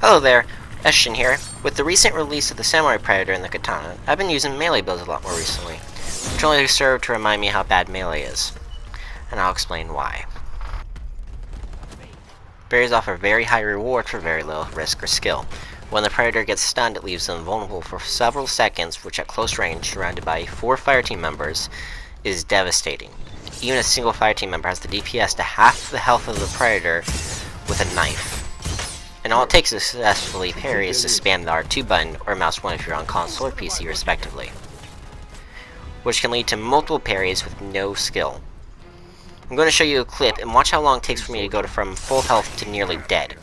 Hello there, Eshin here. With the recent release of the Samurai Predator and the Katana, I've been using melee builds a lot more recently, which only serve to remind me how bad melee is. And I'll explain why. Berries offer very high reward for very little risk or skill. When the Predator gets stunned, it leaves them vulnerable for several seconds, which at close range, surrounded by 4 fireteam members, is devastating. Even a single fireteam member has the DPS to half the health of the Predator with a knife. And all it takes to successfully parry is to spam the R2 button or mouse 1 if you're on console or PC respectively, which can lead to multiple parries with no skill. I'm going to show you a clip and watch how long it takes for me to go from full health to nearly dead.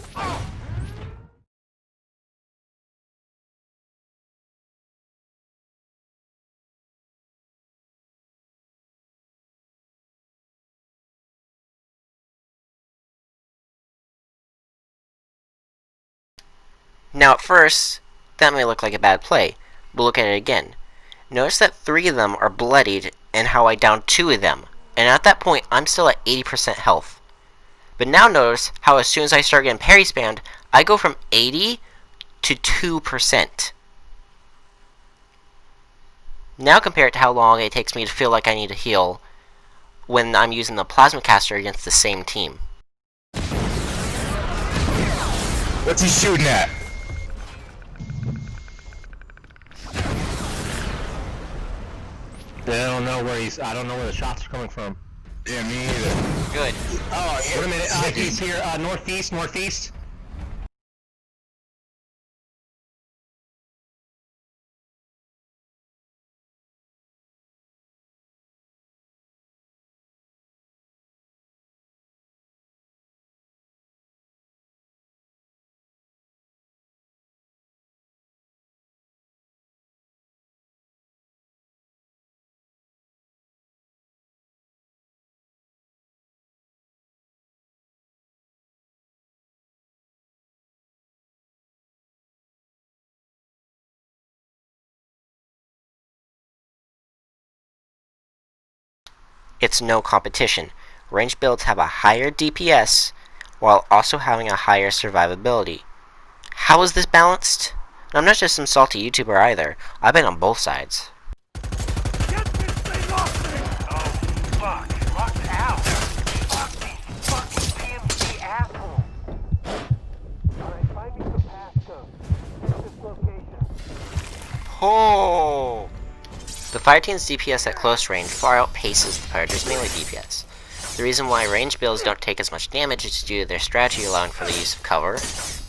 Now at first, that may look like a bad play, but look at it again. Notice that 3 of them are bloodied and how I downed 2 of them, and at that point I'm still at 80% health. But now notice how as soon as I start getting parry spammed, I go from 80 to 2%. Now compare it to how long it takes me to feel like I need to heal when I'm using the plasma caster against the same team. What's he shooting at? I don't know where the shots are coming from. Yeah, me either. Good. Oh, yeah. Wait a minute, he's here, northeast. It's no competition. Ranged builds have a higher DPS while also having a higher survivability. How is this balanced? And I'm not just some salty YouTuber either. I've been on both sides. Get this thing off me! Oh, fuck. Locked out. Fuck these fucking PMC assholes. Alright, find me some passcodes. Get this location. Oh! The fireteam's DPS at close range far outpaces the Predator's melee DPS. The reason why ranged builds don't take as much damage is due to their strategy allowing for the use of cover,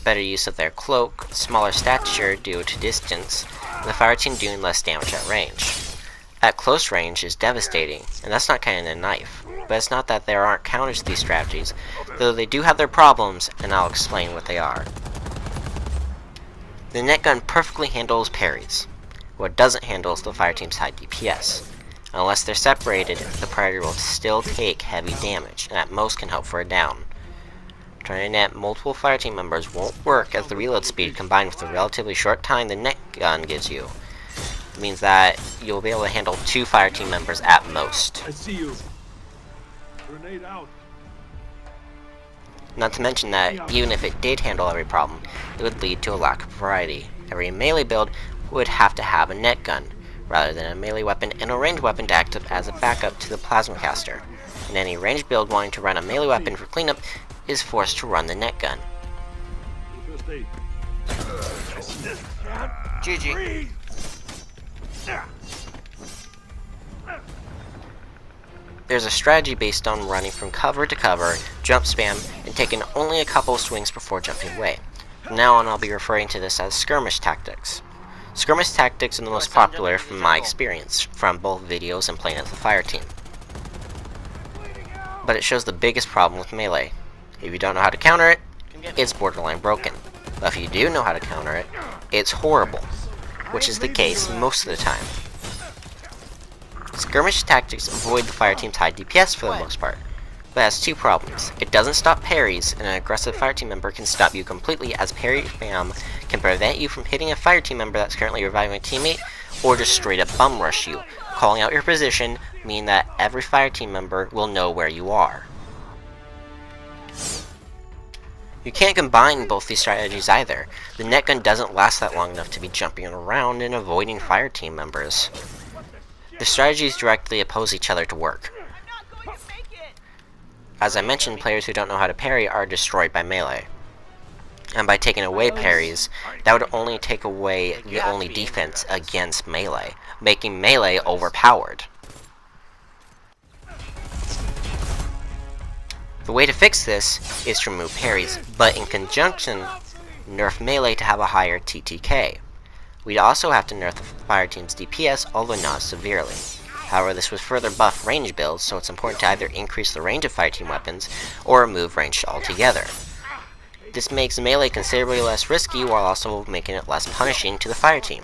better use of their cloak, smaller stature due to distance, and the fireteam doing less damage at range. At close range is devastating, and that's not counting a knife. But it's not that there aren't counters to these strategies, though they do have their problems, and I'll explain what they are. The net gun perfectly handles parries. What it doesn't handle is the fireteam's high DPS. Unless they're separated, the Predator will still take heavy damage, and at most can hope for a down. Trying to net multiple fireteam members won't work as the reload speed combined with the relatively short time the net gun gives you. It means that you'll be able to handle 2 fireteam members at most. I see you. Grenade out. Not to mention that, even if it did handle every problem, it would lead to a lack of variety. Every melee build would have to have a net gun, rather than a melee weapon and a ranged weapon to act as a backup to the plasma caster. And any ranged build wanting to run a melee weapon for cleanup is forced to run the net gun. GG. There's a strategy based on running from cover to cover, jump spam, and taking only a couple of swings before jumping away. From now on I'll be referring to this as skirmish tactics. Skirmish tactics are the most popular from my experience, from both videos and playing as a fireteam. But it shows the biggest problem with melee. If you don't know how to counter it, it's borderline broken. But if you do know how to counter it, it's horrible, which is the case most of the time. Skirmish tactics avoid the fireteam's high DPS for the most part, but it has 2 problems. It doesn't stop parries, and an aggressive fireteam member can stop you completely, as parry spam can prevent you from hitting a fireteam member that's currently reviving a teammate, or just straight up bum rush you, calling out your position, meaning that every fireteam member will know where you are. You can't combine both these strategies either. The net gun doesn't last that long enough to be jumping around and avoiding fire team members. The strategies directly oppose each other to work. As I mentioned, players who don't know how to parry are destroyed by melee. And by taking away parries, that would only take away the only defense against melee, making melee overpowered. The way to fix this is to remove parries, but in conjunction, nerf melee to have a higher TTK. We'd also have to nerf the fire team's DPS, although not severely. However, this would further buff range builds, so it's important to either increase the range of fire team weapons, or remove range altogether. This makes melee considerably less risky, while also making it less punishing to the fire team.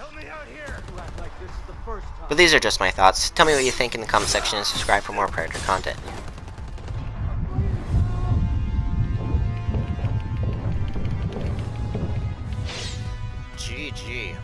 But these are just my thoughts. Tell me what you think in the comment section and subscribe for more Predator content. GG.